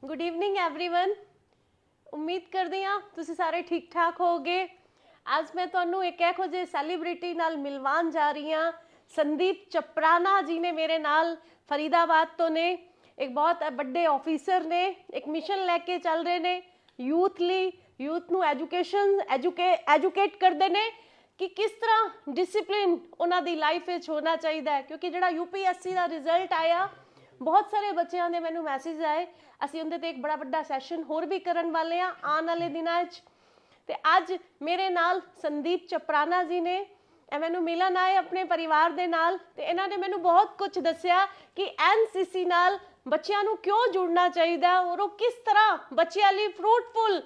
Good evening everyone. ਉਮੀਦ ਕਰਦੀ ਹਾਂ ਤੁਸੀਂ ਸਾਰੇ ਠੀਕ ਠਾਕ ਹੋਗੇ। ਅੱਜ ਮੈਂ ਤੁਹਾਨੂੰ ਇੱਕ ਇਹੋ ਜਿਹੇ ਸੈਲੀਬ੍ਰਿਟੀ ਨਾਲ ਮਿਲਵਾਉਣ ਜਾ ਰਹੀ ਹਾਂ। संदीप चपराना जी ने मेरे नाल फरीदाबाद तो ने एक बहुत बड़े ऑफिसर ने एक मिशन लैके चल रहे ने यूथ ली यूथ ਨੂੰ एजुकेट करते ने कि किस तरह डिसिप्लिन ਉਹਨਾਂ ਦੀ ਲਾਈਫ ਵਿੱਚ ਹੋਣਾ ਚਾਹੀਦਾ ਹੈ। क्योंकि ਜਿਹੜਾ यूपीएससी ਦਾ ਰਿਜ਼ਲਟ ਆਇਆ बहुत सारे ਬੱਚਿਆਂ ਦੇ ਮੈਨੂੰ ਮੈਸੇਜ ਆਏ। ਅਸੀਂ ਉਹਦੇ ਤੇ ਇੱਕ ਬੜਾ ਵੱਡਾ ਸੈਸ਼ਨ ਹੋਰ ਵੀ ਕਰਨ ਵਾਲੇ ਆ ਆਉਣ ਵਾਲੇ ਦਿਨਾਂ ਵਿੱਚ। ਤੇ ਅੱਜ ਮੇਰੇ ਨਾਲ ਸੰਦੀਪ ਚਪਰਾਨਾ ਜੀ ਨੇ मैनू मिलन आए अपने परिवार दे नाल ते इन्होंने मैनू बहुत कुछ दसिया कि एनसीसी नाल बच्चों नू क्यों जुड़ना चाहिए और वो किस तरह बच्चों लिए फ्रूटफुल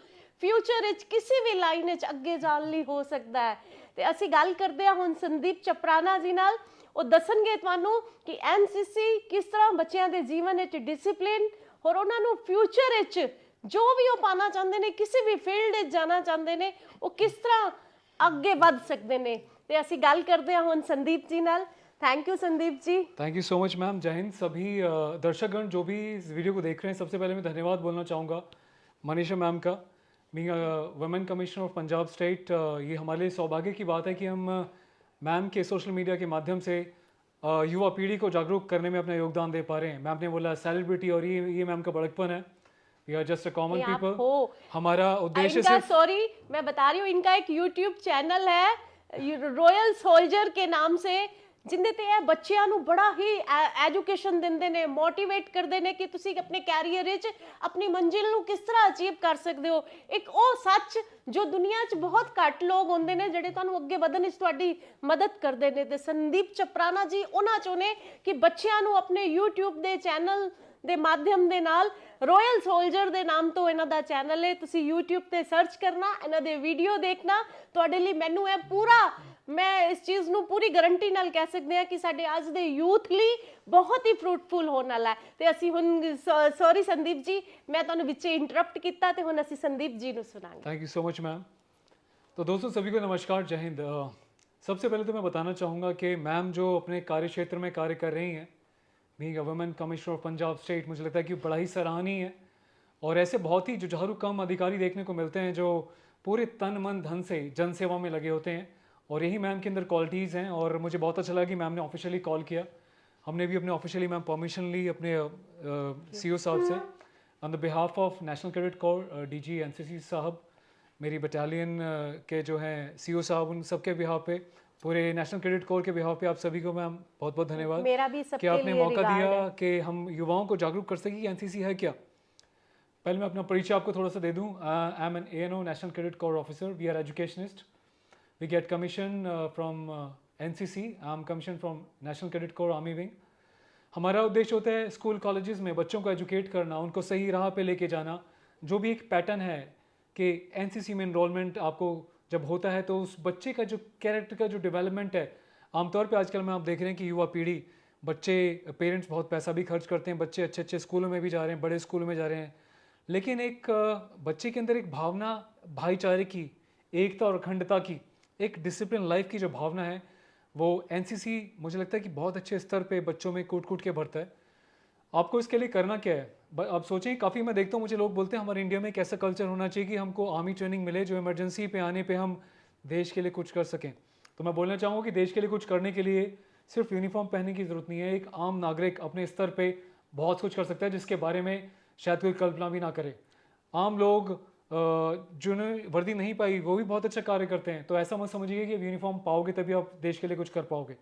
फ्यूचर किसी भी लाइन अगे जाने लिए हो सकता है। तो असी गल करते हैं हुण संदीप चपराना जी नाल। वो दसणगे तुहानू कि एनसीसी किस तरह बच्चों के जीवन डिसिप्लिन और उन्होंने फ्यूचर जो भी वो पाना चाहते हैं किसी भी फील्ड जाना चाहते हैं वो किस तरह अगे बढ़ सकते हैं। ਤੇ ਅਸੀਂ ਗੱਲ ਕਰਦੇ ਹਾਂ ਹੁਣ संदीप जी नाल। Thank you Sandeep ji. Thank you so much ma'am. Jai Hind. सभी दर्शकगण जो भी इस वीडियो को देख रहे हैं, सबसे पहले मैं धन्यवाद बोलना चाहूँगा मनीषा मैम का, being women commissioner of Punjab state. ये हमारे लिए सौभाग्य की बात है कि हम मैम के सोशल मीडिया के माध्यम से युवा पीढ़ी को जागरूक करने में अपना योगदान दे पा रहे हैं। मैम ने बोला सेलिब्रिटी, और ये मैम का बड़कपन है। We are just a common people. हमारा उद्देश्य सिर्फ, सॉरी मैं बता रही हूँ, इनका एक यूट्यूब चैनल है रॉयल सोल्जर के नाम से, जिंदे ते बच्चों नू बड़ा ही एजुकेशन देंदे ने, मोटिवेट करते हैं कि तुसी अपने कैरियर अपनी मंजिल नू किस तरह अचीव कर सकते हो। एक वो सच जो दुनिया च बहुत घट लोग होंदे ने जिहड़े तुहानू अगे वधन विच तुहाडी मदद करते हैं। ते संदीप चपराना जी उन्हां चों ने कि बच्चों नू अपने यूट्यूब दे चैनल ਦੇ ਮਾਧਿਅਮ ਦੇ ਨਾਲ ਰॉयल ਸੋਲਜਰ ਦੇ ਨਾਮ ਤੋਂ ਇਹਨਾਂ ਦਾ ਚੈਨਲ ਹੈ। ਤੁਸੀਂ YouTube ਤੇ ਸਰਚ ਕਰਨਾ, ਇਹਨਾਂ ਦੇ ਵੀਡੀਓ ਦੇਖਣਾ। ਤੁਹਾਡੇ ਲਈ ਮੈਨੂੰ ਇਹ ਪੂਰਾ, ਮੈਂ ਇਸ ਚੀਜ਼ ਨੂੰ ਪੂਰੀ ਗਾਰੰਟੀ ਨਾਲ ਕਹਿ ਸਕਦੇ ਹਾਂ ਕਿ ਸਾਡੇ ਅੱਜ ਦੇ ਯੂਥ ਲਈ ਬਹੁਤ ਹੀ ਫਰੂਟਫੁਲ ਹੋਣ ਵਾਲਾ ਹੈ। ਤੇ ਅਸੀਂ ਹੁਣ ਸੌਰੀ ਸੰਦੀਪ ਜੀ, ਮੈਂ ਤੁਹਾਨੂੰ ਵਿੱਚੇ ਇੰਟਰप्ट ਕੀਤਾ ਤੇ ਹੁਣ ਅਸੀਂ ਸੰਦੀਪ ਜੀ ਨੂੰ ਸੁਣਾਂਗੇ। Thank you so much ma'am. तो दोस्तों सभी को नमस्कार, जय हिंद। सबसे पहले तो मैं बताना चाहूँगा कि मैम जो अपने कार्य क्षेत्र में कार्य कर रही हैं, being a women commissioner of Punjab state, मुझे लगता है कि बड़ा ही सराहनीय है। और ऐसे बहुत ही जुझारू कम अधिकारी देखने को मिलते हैं जो पूरे तन मन धन से जन सेवा में लगे होते हैं, और यही मैम के अंदर क्वालिटीज़ हैं। और मुझे बहुत अच्छा लगा कि मैम ने ऑफिशियली कॉल किया। हमने भी अपने ऑफिशियली मैम परमिशन ली अपने सीओ साहब से on the behalf of national cadet corps DG NCC साहब, मेरी बटालियन के जो हैं सीओ साहब, उन सबके बिहाफ पे, पूरे नेशनल क्रेडिट कोर के बिहाफ पे आप सभी को मैम बहुत बहुत धन्यवाद। मेरा भी कि आपने मौका दिया कि हम युवाओं को जागरूक कर सकें कि एनसीसी है क्या। पहले मैं अपना परिचय आपको थोड़ा सा दे दूं। I am an ANO national cadet corps officer. We are educationist. We get commission from NCC. I am commission from national cadet corps army wing. हमारा उद्देश्य होता है स्कूल कॉलेजेस में बच्चों को एजुकेट करना, उनको सही राह पे लेके जाना। जो भी एक पैटर्न है कि एनसीसी में इनरोलमेंट आपको जब होता है तो उस बच्चे का जो कैरेक्टर का जो डेवलपमेंट है, आमतौर पे आजकल में आप देख रहे हैं कि युवा पीढ़ी, बच्चे, पेरेंट्स बहुत पैसा भी खर्च करते हैं, बच्चे अच्छे अच्छे स्कूलों में भी जा रहे हैं, बड़े स्कूलों में जा रहे हैं, लेकिन एक बच्चे के अंदर एक भावना भाईचारे की, एकता और अखंडता की, एक डिसिप्लिन लाइफ की जो भावना है, वो एनसीसी मुझे लगता है कि बहुत अच्छे स्तर पे बच्चों में कूट कूट के भरता है। आपको इसके लिए करना क्या है? आप सोचें, काफ़ी मैं देखता हूँ, मुझे लोग बोलते हैं हमारे इंडिया में एक ऐसा कल्चर होना चाहिए कि हमको आर्मी ट्रेनिंग मिले जो इमरजेंसी पे आने पे हम देश के लिए कुछ कर सकें। तो मैं बोलना चाहूँगा कि देश के लिए कुछ करने के लिए सिर्फ यूनिफॉर्म पहनने की ज़रूरत नहीं है। एक आम नागरिक अपने स्तर पे बहुत कुछ कर सकता है जिसके बारे में शायद कोई कल्पना भी ना करे। आम लोग जिन्हें वर्दी नहीं पाई वो भी बहुत अच्छा कार्य करते हैं। तो ऐसा मत समझिए कि यूनिफॉर्म पाओगे तभी आप देश के लिए कुछ कर पाओगे।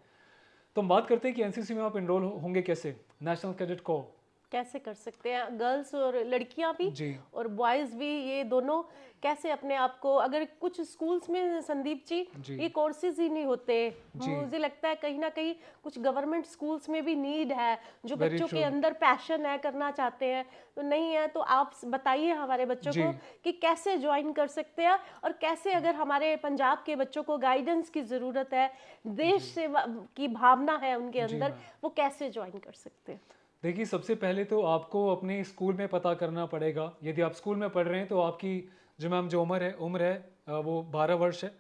तो हम बात करते हैं कि एनसीसी में आप इनरोल होंगे कैसे। नेशनल कैडेट कोर कैसे कर सकते हैं, गर्ल्स और लड़कियां भी जी, और बॉयज़ भी, ये दोनों कैसे अपने आप को, अगर कुछ स्कूल्स में संदीप जी ये कोर्सेज ही नहीं होते, मुझे लगता है कहीं ना कहीं कुछ गवर्नमेंट स्कूल्स में भी नीड है, जो बच्चों के अंदर पैशन है, करना चाहते हैं तो नहीं है। तो आप बताइए हमारे बच्चों को कि कैसे ज्वाइन कर सकते हैं, और कैसे अगर हमारे पंजाब के बच्चों को गाइडेंस की ज़रूरत है, देश सेवा की भावना है उनके अंदर, वो कैसे ज्वाइन कर सकते हैं। देखिए, सबसे पहले तो आपको अपने स्कूल में पता करना पड़ेगा। यदि आप स्कूल में पढ़ रहे हैं तो आपकी जो मैम जो उम्र है वो 12 वर्ष है।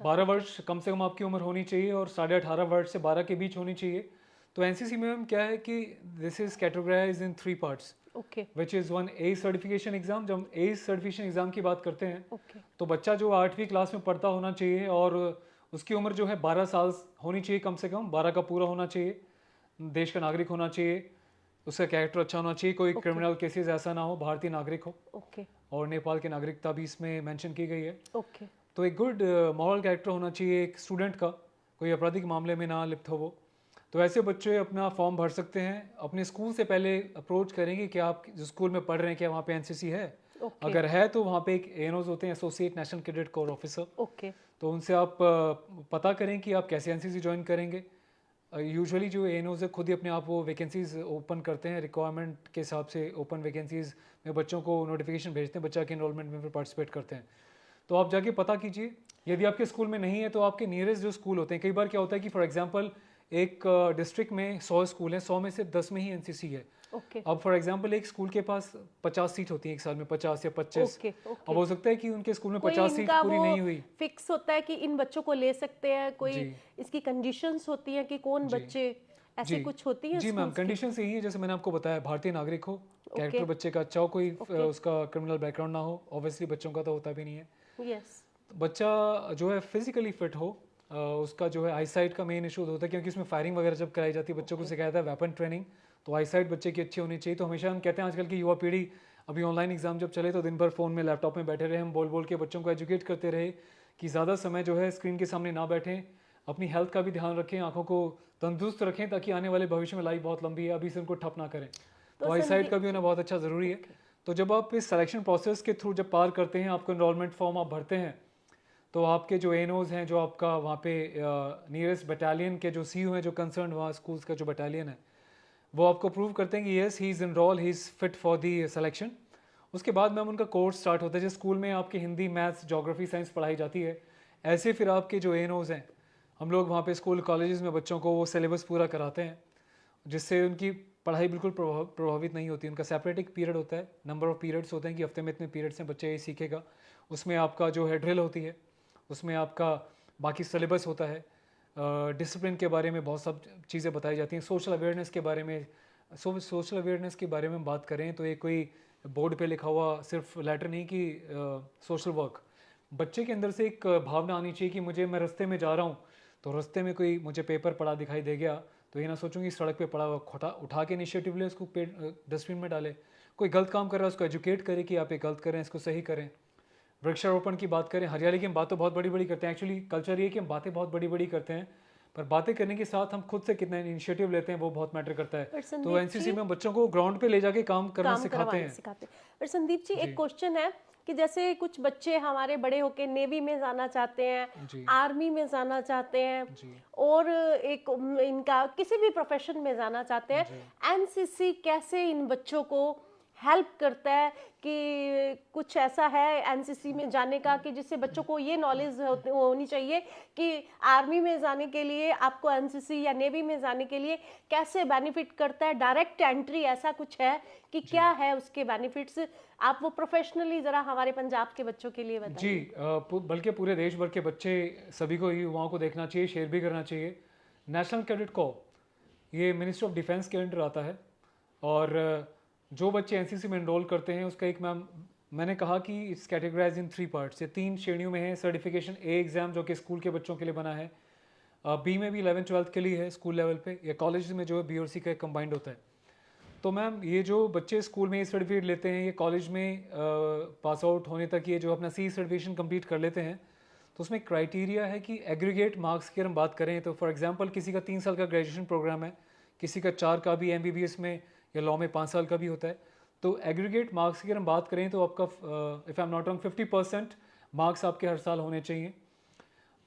12 वर्ष कम से कम आपकी उम्र होनी चाहिए, और 18.5 वर्ष से 12 के बीच होनी चाहिए। तो एनसीसी में हम क्या है कि this is categorised in 3 parts, okay which is one A certification exam. जब हम ए सर्टिफिकेशन एग्जाम की बात करते हैं ओके तो बच्चा जो 8वीं क्लास में पढ़ता होना चाहिए और उसकी उम्र जो है 12 साल होनी चाहिए, कम से कम 12 का पूरा होना चाहिए, देश का नागरिक होना चाहिए, उसका कैरेक्टर अच्छा होना चाहिए, कोई क्रिमिनल केसेस ऐसा ना हो, भारतीय नागरिक हो, ओके और नेपाल की नागरिकता भी इसमें मेंशन की गई है। ओके तो एक गुड मॉरल कैरेक्टर होना चाहिए एक स्टूडेंट का, कोई आपराधिक मामले में ना लिप्त हो वो। तो ऐसे बच्चे अपना फॉर्म भर सकते हैं। अपने स्कूल से पहले अप्रोच करेंगे कि आप जिस स्कूल में पढ़ रहे हैं क्या वहाँ पे एनसीसी है। ओके अगर है तो वहाँ पे एक एनोज होते हैं, associate national cadet corps officer, okay तो उनसे आप पता करें कि आप कैसे एनसीसी ज्वाइन करेंगे। यूजुअली जो एनोज है खुद ही अपने आप वो वैकेंसीज ओपन करते हैं, रिक्वायरमेंट के हिसाब से ओपन वैकेंसीज में बच्चों को नोटिफिकेशन भेजते हैं, बच्चा के इनरोलमेंट में फिर पार्टिसिपेट करते हैं। तो आप जाके पता कीजिए। यदि आपके स्कूल में नहीं है तो आपके नियरेस्ट जो स्कूल होते हैं, कई बार क्या होता है कि फॉर एग्जांपल एक डिस्ट्रिक्ट में 100 स्कूल हैं, 100 में से 10 में ही एनसीसी है। ओके अब फॉर एग्जांपल एक स्कूल के पास 50 सीट होती है एक साल में, 50 या 25। ओके अब ओके हो सकता है कि उनके स्कूल में कोई 50 सीट इनका पूरी वो नहीं हुई। फिक्स होता है कि इन बच्चों को ले सकते हैं, कोई जी। इसकी कंडीशंस होती हैं कि कौन जी। बच्चे, ऐसे जी कुछ होती हैं जी मैम, schools की? कंडीशन यही है जैसे मैंने आपको बताया, भारतीय नागरिक हो, कैरेक्टर बच्चे का अच्छा हो, कोई Okay. उसका क्रिमिनल बैकग्राउंड ना हो, ऑब्वियसली बच्चों का तो होता भी नहीं है। यस बच्चा जो है फिजिकली फिट हो, उसका जो है आईसाइट का मेन इशू होता है, क्योंकि उसमें फायरिंग वगैरह जब कराई जाती है बच्चों को सिखाया जाता है वेपन ट्रेनिंग, तो आईसाइट बच्चे की अच्छी होनी चाहिए। तो हमेशा हम कहते हैं आजकल की युवा पीढ़ी, अभी ऑनलाइन एग्जाम जब चले तो दिन भर फ़ोन में लैपटॉप में बैठे रहे, हम बोल बोल के बच्चों को एजुकेट करते रहे कि ज़्यादा समय जो है स्क्रीन के सामने ना बैठें, अपनी हेल्थ का भी ध्यान रखें, आंखों को तंदुरुस्त रखें, ताकि आने वाले भविष्य में लाइफ बहुत लंबी है, अभी से उनको ठप ना करें। तो आईसाइट का भी होना बहुत अच्छा ज़रूरी है। तो जब आप इस सिलेक्शन प्रोसेस के थ्रू जब पार करते हैं, आपको इनरोलमेंट फॉर्म आप भरते हैं, तो आपके जो एनोज हैं, जो आपका वहाँ पे नियरेस्ट बटालियन के जो सीयू हैं, जो कंसर्न वहाँ स्कूल्स का जो बटालियन है, वो आपको प्रूव करते हैं कि yes he is enrol, he is fit for the selection. उसके बाद मैम उनका कोर्स स्टार्ट होता है। जैसे स्कूल में आपकी हिंदी, मैथ्स, जोग्राफी, साइंस पढ़ाई जाती है, ऐसे फिर आपके जो एनोज हैं, हम लोग वहाँ पे स्कूल कॉलेजेस में बच्चों को वो सिलेबस पूरा कराते हैं, जिससे उनकी पढ़ाई बिल्कुल प्रभावित नहीं होती। उनका सेपरेट एक पीरियड होता है, नंबर ऑफ पीरियड्स होते हैं कि हफ्ते में इतने पीरियड्स हैं, बच्चे ये सीखेगा। उसमें आपका जो है ड्रिल होती है, उसमें आपका बाकी सिलेबस होता है, डिसिप्लिन के बारे में बहुत सब चीज़ें बताई जाती हैं, सोशल अवेयरनेस के बारे में। सोशल अवेयरनेस के बारे में बात करें तो ये कोई बोर्ड पे लिखा हुआ सिर्फ लेटर नहीं कि सोशल वर्क, बच्चे के अंदर से एक भावना आनी चाहिए कि मैं रास्ते में जा रहा हूँ, तो रास्ते में कोई मुझे पेपर पड़ा दिखाई दे गया तो ये ना सोचूं कि सड़क पे पड़ा हुआ उठा के इनिशिएटिव ले, उसको डस्टबिन में डाले। कोई गलत काम कर रहा है उसको एजुकेट करे कि आप ये गलत करें, इसको सही करें। वृक्षारोपण की बात करें, हरियाली की हम बातें बहुत बड़ी बड़ी करते हैं, एक्चुअली कल्चर ये है कि हम बातें बहुत बड़ी बड़ी करते हैं, पर बातें करने के साथ हम खुद से कितना इनिशिएटिव लेते हैं वो बहुत मैटर करता है। पर संदीप तो एनसीसी में बच्चों को ग्राउंड पे ले जाके काम करना सिखाते हैं। पर संदीप जी एक क्वेश्चन है कि जैसे कुछ बच्चे हमारे बड़े होके नेवी में जाना चाहते हैं, आर्मी में जाना चाहते हैं, और एक इनका किसी भी प्रोफेशन में जाना चाहते हैं, एनसीसी कैसे इन बच्चों को हेल्प करता है कि कुछ ऐसा है एनसीसी में जाने का कि जिससे बच्चों को ये नॉलेज होनी चाहिए कि आर्मी में जाने के लिए आपको एनसीसी या नेवी में जाने के लिए कैसे बेनिफिट करता है, डायरेक्ट एंट्री ऐसा कुछ है कि क्या है उसके बेनिफिट्स, आप वो प्रोफेशनली जरा हमारे पंजाब के बच्चों के लिए बताइए। जी, बल्कि पूरे देश भर के बच्चे सभी को युवाओं को देखना चाहिए, शेयर भी करना चाहिए। नेशनल कैडेट कॉर्प्स ये मिनिस्ट्री ऑफ डिफेंस के अंडर आता है, और जो बच्चे एनसीसी में एनरोल करते हैं उसका एक मैंने कहा कि इट्स कैटेगराइज इन 3 पार्ट्स, ये 3 श्रेणियों में है। सर्टिफिकेशन ए एग्ज़ाम जो कि स्कूल के बच्चों के लिए बना है, बी में भी 11th-12th के लिए है स्कूल लेवल पे, या कॉलेज में जो है बी और सी का कंबाइंड होता है। तो मैम ये जो बच्चे स्कूल में ये सर्टिफिकेट लेते हैं, ये कॉलेज में पास आउट होने तक ये जो अपना सी सर्टिफिकेशन कंप्लीट कर लेते हैं, तो उसमें क्राइटेरिया है कि एग्रीगेट मार्क्स की हम बात करें तो फॉर एग्जांपल किसी का 3 साल का ग्रेजुएशन प्रोग्राम है, किसी का 4 का भी एमबीबीएस में या लॉ में 5 साल का भी होता है। तो एग्रीगेट मार्क्स की हम बात करें तो आपका if I am not wrong 50% marks आपके हर साल होने चाहिए।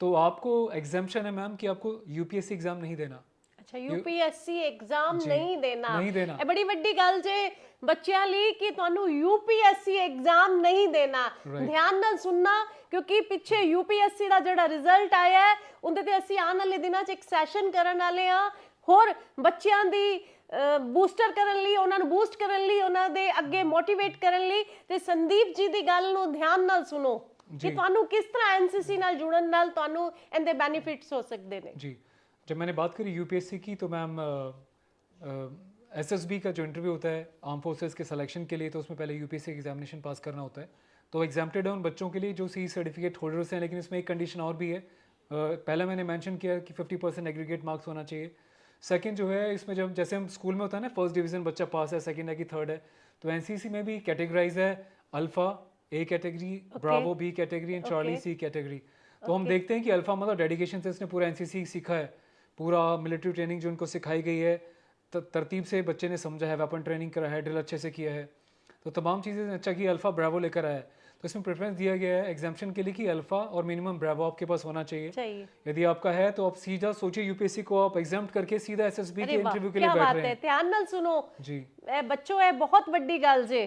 तो आपको एग्जाम्पशन है मैम कि आपको यूपीएससी एग्ज़ाम नहीं देना। अच्छा, यूपीएससी एग्जाम नहीं देना, नहीं देना। बड़ी ਵੱਡੀ ਗੱਲ ਜੇ ਬੱਚਿਆਂ ਲਈ ਕਿ ਤੁਹਾਨੂੰ यूपीएससी एग्जाम नहीं देना। ध्यान ਨਾਲ ਸੁਣਨਾ ਕਿਉਂਕਿ ਪਿੱਛੇ यूपीएससी ਦਾ ਜਿਹੜਾ ਰਿਜ਼ਲਟ ਆਇਆ ਹੈ ਉਹਦੇ ਤੇ ਅਸੀਂ ਆਉਣ ਵਾਲੇ ਦਿਨਾਂ 'ਚ ਇੱਕ ਸੈਸ਼ਨ ਕਰਨ ਵਾਲੇ ਆ, ਹੋਰ ਬੱਚਿਆਂ ਦੀ ਬੂਸਟਰ ਕਰਨ ਲਈ, ਉਹਨਾਂ ਨੂੰ ਬੂਸਟ ਕਰਨ ਲਈ, ਉਹਨਾਂ ਦੇ ਅੱਗੇ ਮੋਟੀਵੇਟ ਕਰਨ ਲਈ। ਤੇ ਸੰਦੀਪ ਜੀ ਦੀ ਗੱਲ ਨੂੰ ਧਿਆਨ ਨਾਲ ਸੁਣੋ ਕਿ ਤੁਹਾਨੂੰ ਕਿਸ ਤਰ੍ਹਾਂ ਐਨਸੀਸੀ ਨਾਲ ਜੁੜਨ ਨਾਲ ਤੁਹਾਨੂੰ ਇਹਦੇ ਬੈਨੀਫਿਟਸ ਹੋ ਸਕਦੇ ਨੇ। ਜੀ, जब मैंने बात करी यूपीएससी की तो मैम एसएसबी का जो इंटरव्यू होता है आर्म फोर्सेस के सिलेक्शन के लिए, तो उसमें पहले यूपीएससी एग्जामिनेशन पास करना होता है। तो एग्जाम्प्टेड है उन बच्चों के लिए जो सी सर्टिफिकेट होल्डर्स हैं, लेकिन इसमें एक कंडीशन और भी है। पहले मैंने मेंशन किया कि 50% एग्रीगेट मार्क्स होना चाहिए। सेकंड जो है, इसमें जब जैसे हम स्कूल में होता है ना, फर्स्ट डिवीजन बच्चा पास है, सेकंड है कि थर्ड है, तो एनसीसी में भी कैटेगराइज है alpha A category, bravo B category and charlie C category. तो हम देखते हैं कि अल्फा मतलब डेडिकेशन से इसने पूरा एनसीसी सीखा है, पूरा मिलिट्री ट्रेनिंग जो उनको सिखाई गई है, तरतीब से बच्चे ने समझा है, वेपन ट्रेनिंग करा है, ड्रिल अच्छे से किया है, तो तमाम चीज़ें अच्छा की अल्फा ब्रावो लेकर आया है। तो इसमें प्रेफरेंस दिया गया है एग्जाम्पशन के लिए कि अल्फा और मिनिमम ब्रावो आपके पास होना चाहिए। यदि आपका है तो आप सीधा सोचिए यूपीएससी को आप एग्जाम्प्ट करके सीधा एसएसबी के इंटरव्यू के लिए बैठ रहे हैं। ध्यान नाल सुनो जी बच्चों, ਇਹ ਬਹੁਤ ਵੱਡੀ ਗੱਲ ਜੇ,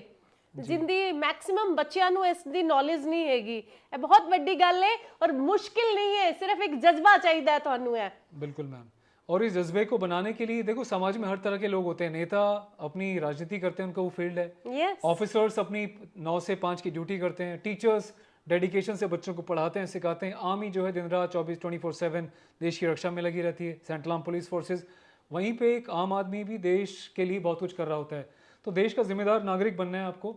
जिंदी मैक्सिमम बच्चों ਨੂੰ ਇਸ ਦੀ ਨੌਲੇਜ ਨਹੀਂ ਹੈਗੀ। ਇਹ ਬਹੁਤ ਵੱਡੀ ਗੱਲ ਹੈ और मुश्किल नहीं है, सिर्फ एक जज्बा चाहिए है ਤੁਹਾਨੂੰ। है बिल्कुल मैम, और इस जज्बे को बनाने के लिए देखो समाज में हर तरह के लोग होते हैं। नेता अपनी राजनीति करते हैं, उनका वो फील्ड है। ऑफिसर्स अपनी 9 से 5 की ड्यूटी करते हैं। टीचर्स डेडिकेशन से बच्चों को पढ़ाते हैं, सिखाते हैं। आर्मी जो है दिन रात 24/7 देश की रक्षा में लगी रहती है। सेंट्रल आर्म पुलिस फोर्सेज, वहीं पे एक आम आदमी भी देश के लिए बहुत कुछ कर रहा होता है। तो देश का जिम्मेदार नागरिक बनना है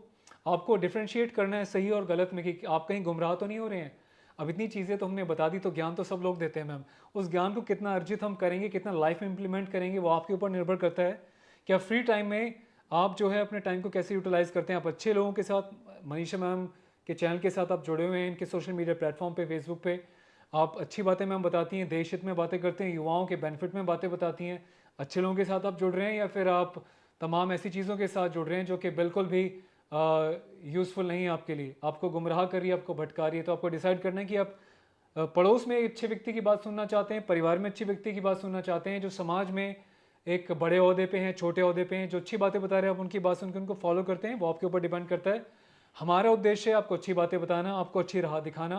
आपको डिफ्रेंशिएट करना है सही और गलत में, कि आप कहीं गुमराह तो नहीं हो रहे हैं। अब इतनी चीज़ें तो हमने बता दी, तो ज्ञान तो सब लोग देते हैं मैम, उस ज्ञान को कितना अर्जित हम करेंगे, कितना लाइफ में इम्प्लीमेंट करेंगे, वो आपके ऊपर निर्भर करता है कि आप फ्री टाइम में आप जो है अपने टाइम को कैसे यूटिलाइज करते हैं। आप अच्छे लोगों के साथ, मनीषा मैम के चैनल के साथ आप जुड़े हुए हैं, इनके सोशल मीडिया प्लेटफॉर्म पे, फेसबुक पे आप अच्छी बातें मैम बताती हैं, देश हित में बातें करते हैं, युवाओं के बेनिफिट में बातें बताती हैं। अच्छे लोगों के साथ आप जुड़ रहे हैं या फिर आप तमाम ऐसी चीज़ों के साथ जुड़ रहे हैं जो कि बिल्कुल भी यूज़फुल नहीं है आपके लिए, आपको गुमराह कर रही है, आपको भटका रही है। तो आपको डिसाइड करना है कि आप पड़ोस में एक अच्छे व्यक्ति की बात सुनना चाहते हैं, परिवार में अच्छे व्यक्ति की बात सुनना चाहते हैं, जो समाज में एक बड़े ओहदे पे हैं, छोटे ओहदे पे हैं, जो अच्छी बातें बता रहे हैं, आप उनकी बात सुनकर उनको फॉलो करते हैं। वो आपके ऊपर डिपेंड करता है। हमारा उद्देश्य है आपको अच्छी बातें बताना, आपको अच्छी राह दिखाना।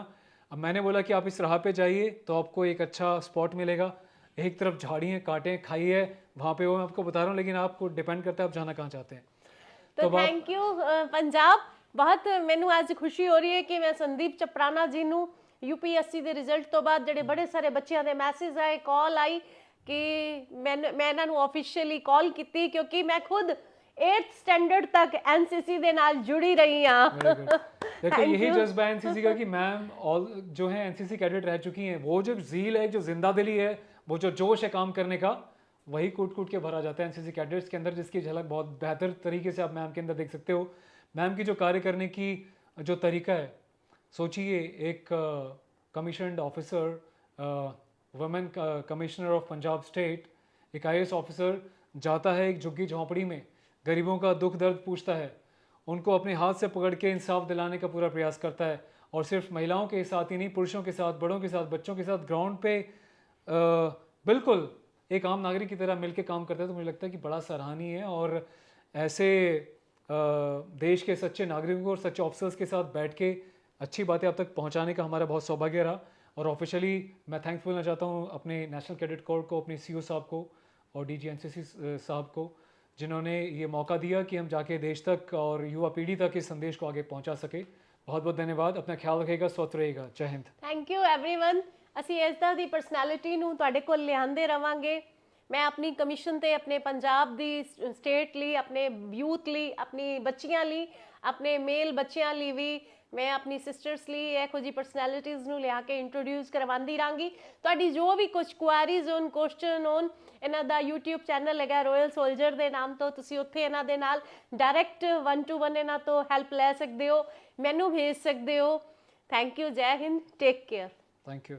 अब मैंने बोला कि आप इस राह पे जाइए तो आपको एक अच्छा स्पॉट मिलेगा। एक तरफ झाड़ी है, कांटे खाई है, वहाँ पे वो मैं आपको बता रहा हूँ, लेकिन आपको डिपेंड करता है आप जाना कहाँ चाहते हैं। तो थैंक यू पंजाब, बहुत मैनू आज खुशी हो रही है कि मैं संदीप चपराना जी नू यूपीएससी के रिजल्ट तो बाद ਜਿਹੜੇ बड़े सारे बच्चों के मैसेज आए, कॉल आई कि मैं इन्हां नू ऑफिशियली कॉल की, क्योंकि मैं खुद 8th स्टैंडर्ड तक एनसीसी दे नाल जुड़ी रही हां। देखो यही जज्बा है एनसीसी का कि मैम ऑल जो है एनसीसी कैडेट रह चुकी हैं। वो जो ज़ील है, जो जिंदा दिली है, वो जो जोश है काम करने का, वही कूट कूट के भरा जाता है एनसीसी कैडेट्स के अंदर, जिसकी झलक बहुत बेहतर तरीके से आप मैम के अंदर देख सकते हो। मैम की जो कार्य करने की जो तरीका है, सोचिए एक commissioned officer, women commissioner of Punjab state, एक IAS ऑफिसर जाता है एक झुग्गी झोंपड़ी में, गरीबों का दुख दर्द पूछता है, उनको अपने हाथ से पकड़ के इंसाफ दिलाने का पूरा प्रयास करता है। और सिर्फ महिलाओं के साथ ही नहीं, पुरुषों के साथ, बड़ों के साथ, बच्चों के साथ ग्राउंड पे बिल्कुल एक आम नागरिक की तरह मिलकर काम करता है। तो मुझे लगता है कि बड़ा सराहनीय है, और ऐसे देश के सच्चे नागरिकों और सच्चे ऑफिसर्स के साथ बैठ के अच्छी बातें अब तक पहुंचाने का हमारा बहुत सौभाग्य रहा। और ऑफिशियली मैं थैंक्स बोलना चाहता हूं अपने नेशनल कैडेट कोर को, अपने CO साहब को और DG NCC साहब को, जिन्होंने ये मौका दिया कि हम जाके देश तक और युवा पीढ़ी तक इस संदेश को आगे पहुंचा सके। बहुत बहुत धन्यवाद। अपना ख्याल रखिएगा, स्वस्थ रहिएगा। जय हिंद। Thank you everyone. ਅਸੀਂ ਇਸ ਤਰ੍ਹਾਂ ਦੀ ਪਰਸਨੈਲਿਟੀ ਨੂੰ ਤੁਹਾਡੇ ਕੋਲ ਲਿਆਂਦੇ ਰਵਾਂਗੇ। मैं अपनी कमीशन ते अपने पंजाब दी स्टेट ली, अपने यूथ ली, अपनी बच्चियां ली, अपने मेल बच्चियां ली भी, मैं अपनी सिस्टर्स ली ਇਹੋ ਜਿਹੀ ਪਰਸਨੈਲਿਟੀਜ਼ ਨੂੰ ਲਿਆ ਕੇ ਇੰਟਰੋਡਿਊਸ ਕਰਵਾਉਂਦੀ ਰਾਂਗੀ। ਤੁਹਾਡੀ ਜੋ ਵੀ ਕੁਝ ਕੁਆਰੀਜ਼ ਹੋਣ, ਕੁਐਸਚਨ ਹੋਣ, ਇਹਨਾਂ ਦਾ YouTube ਚੈਨਲ ਹੈਗਾ ਰੋਇਲ ਸੋਲਜਰ ਦੇ ਨਾਮ ਤੋਂ, ਤੁਸੀਂ ਉੱਥੇ ਇਹਨਾਂ ਦੇ ਨਾਲ ਡਾਇਰੈਕਟ 1-to-1 ਇਹਨਾਂ ਤੋਂ ਹੈਲਪ ਲੈ ਸਕਦੇ ਹੋ, ਮੈਨੂੰ ਭੇਜ ਸਕਦੇ ਹੋ। Thank you. ਜੈ Hind. Take care. Thank you.